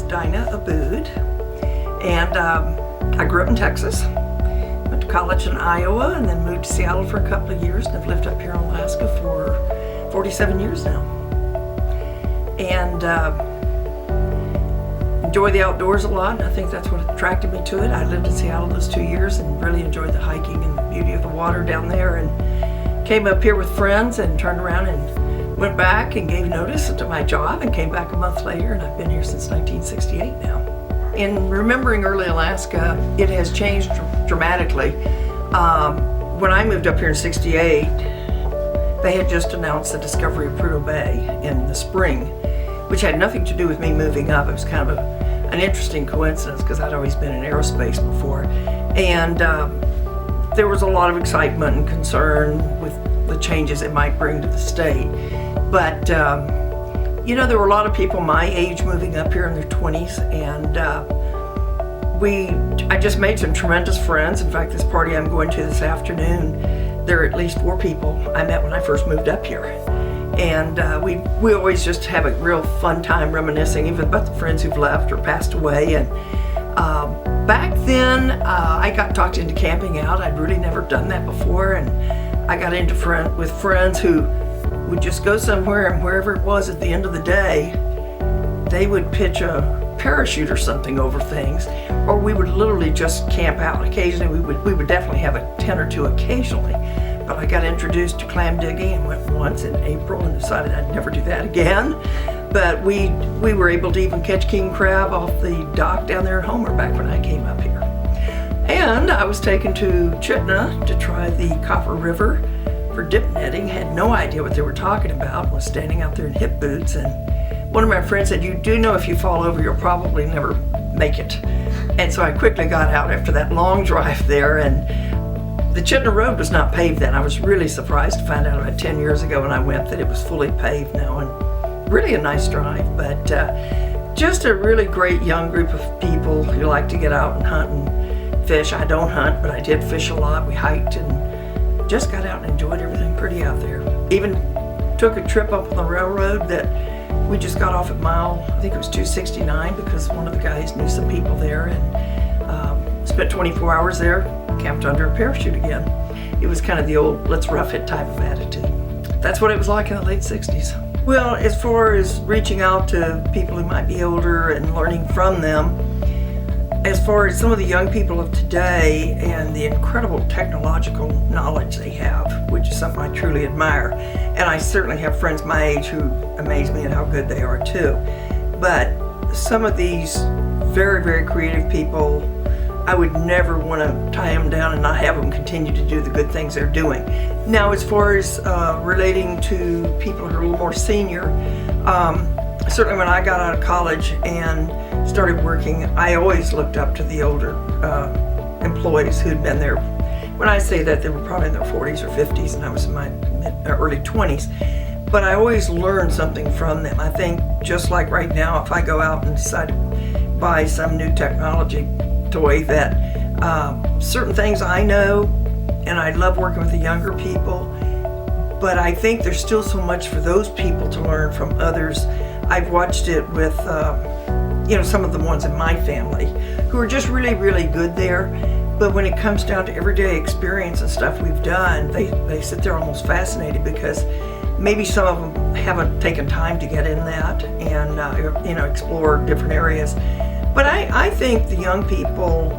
Dinah Abood, and I grew up in Texas, went to college in Iowa, and then moved to Seattle for a couple of years, and I've lived up here in Alaska for 47 years now. And enjoy the outdoors a lot, and I think that's what attracted me to it. I lived in Seattle those 2 years and really enjoyed the hiking and the beauty of the water down there, and came up here with friends and turned around and went back and gave notice to my job and came back a month later, and I've been here since 1968 now. In remembering early Alaska, it has changed dramatically. When I moved up here in 68, they had just announced the discovery of Prudhoe Bay in the spring, which had nothing to do with me moving up. It was kind of an interesting coincidence because I'd always been in aerospace before. And there was a lot of excitement and concern with the changes it might bring to the state. But there were a lot of people my age moving up here in their 20s, and I just made some tremendous friends. In fact, this party I'm going to this afternoon, there are at least 4 people I met when I first moved up here. And we always just have a real fun time reminiscing, even about the friends who've left or passed away. And back then, I got talked into camping out. I'd really never done that before, and I got into with friends who would just go somewhere, and wherever it was at the end of the day, they would pitch a parachute or something over things, or we would literally just camp out. Occasionally, we would definitely have a tent or two occasionally. But I got introduced to clam digging and went once in April and decided I'd never do that again. But we were able to even catch king crab off the dock down there at Homer back when I came up here. And I was taken to Chitna to try the Copper River for dip netting. Had no idea what they were talking about. Was standing out there in hip boots, and one of my friends said, "You do know if you fall over, you'll probably never make it." And so I quickly got out after that long drive there, and the Chitna Road was not paved then. I was really surprised to find out about 10 years ago when I went that it was fully paved now, and really a nice drive. But just a really great young group of people who like to get out and hunt and fish. I don't hunt, but I did fish a lot. We hiked and just got out and enjoyed everything pretty out there. Even took a trip up on the railroad that we just got off at mile, I think it was 269, because one of the guys knew some people there, and spent 24 hours there, camped under a parachute again. It was kind of the old let's rough it type of attitude. That's what it was like in the late 60s. Well, as far as reaching out to people who might be older and learning from them, as far as some of the young people of today and the incredible technological knowledge they have, which is something I truly admire. And I certainly have friends my age who amaze me at how good they are too. But some of these very, very creative people, I would never want to tie them down and not have them continue to do the good things they're doing. Now, as far as relating to people who are a little more senior, certainly when I got out of college and started working, I always looked up to the older employees who'd been there. When I say that, they were probably in their 40s or 50s, and I was in my early 20s. But I always learned something from them. I think just like right now, if I go out and decide to buy some new technology toy, that certain things I know, and I love working with the younger people, but I think there's still so much for those people to learn from others. I've watched it with some of the ones in my family who are just really, really good there, but when it comes down to everyday experience and stuff we've done, they sit there almost fascinated, because maybe some of them haven't taken time to get in that and explore different areas. But I think the young people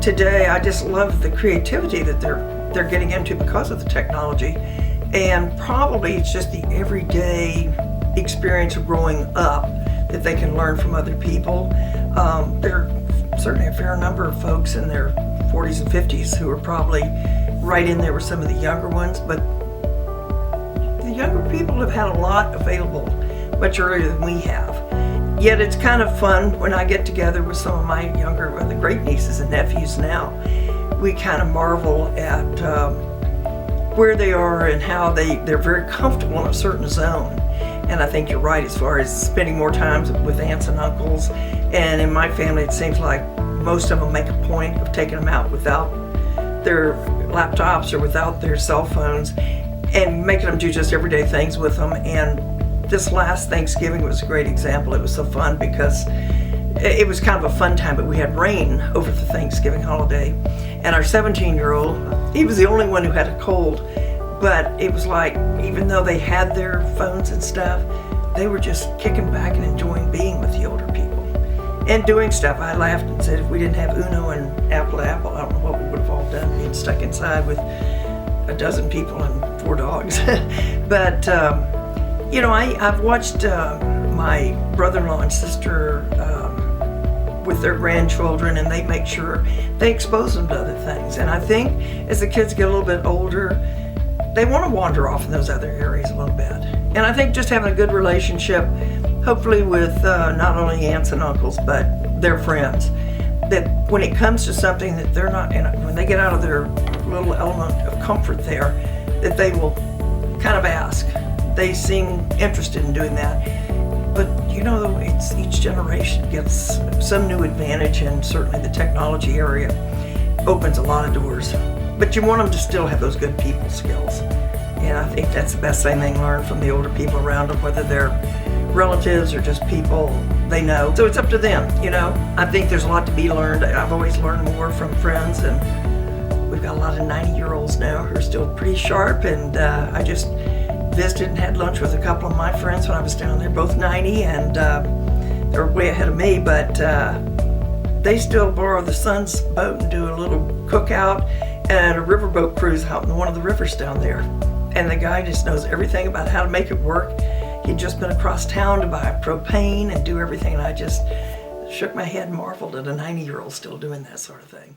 today, I just love the creativity that they're getting into because of the technology. And probably it's just the everyday experience of growing up that they can learn from other people. There are certainly a fair number of folks in their 40s and 50s who are probably right in there with some of the younger ones, but the younger people have had a lot available much earlier than we have. Yet it's kind of fun when I get together with some of my younger, the great nieces and nephews now. We kind of marvel at where they are and how they're very comfortable in a certain zone. And I think you're right as far as spending more time with aunts and uncles. And in my family, it seems like most of them make a point of taking them out without their laptops or without their cell phones and making them do just everyday things with them. And this last Thanksgiving was a great example. It was so fun because it was kind of a fun time, but we had rain over the Thanksgiving holiday. And our 17-year-old, he was the only one who had a cold, but it was like, even though they had their phones and stuff, they were just kicking back and enjoying being with the older people and doing stuff. I laughed and said, if we didn't have Uno and Apple to Apple, I don't know what we would have all done, being stuck inside with a dozen people and 4 dogs. But, you know, I've watched my brother-in-law and sister with their grandchildren, and they make sure they expose them to other things. And I think as the kids get a little bit older, they want to wander off in those other areas a little bit. And I think just having a good relationship, hopefully with not only aunts and uncles, but their friends, that when it comes to something that they're not, and when they get out of their little element of comfort there, that they will kind of ask. They seem interested in doing that. But you know, it's each generation gets some new advantage, and certainly the technology area opens a lot of doors. But you want them to still have those good people skills. And I think that's the best thing they can learn from the older people around them, whether they're relatives or just people they know. So it's up to them, you know. I think there's a lot to be learned. I've always learned more from friends, and we've got a lot of 90-year-olds now who are still pretty sharp. And I just visited and had lunch with a couple of my friends when I was down there, both 90, and they're way ahead of me, but they still borrow the son's boat and do a little cookout and a riverboat cruise out in one of the rivers down there. And the guy just knows everything about how to make it work. He'd just been across town to buy propane and do everything, and I just shook my head and marveled at a 90-year-old still doing that sort of thing.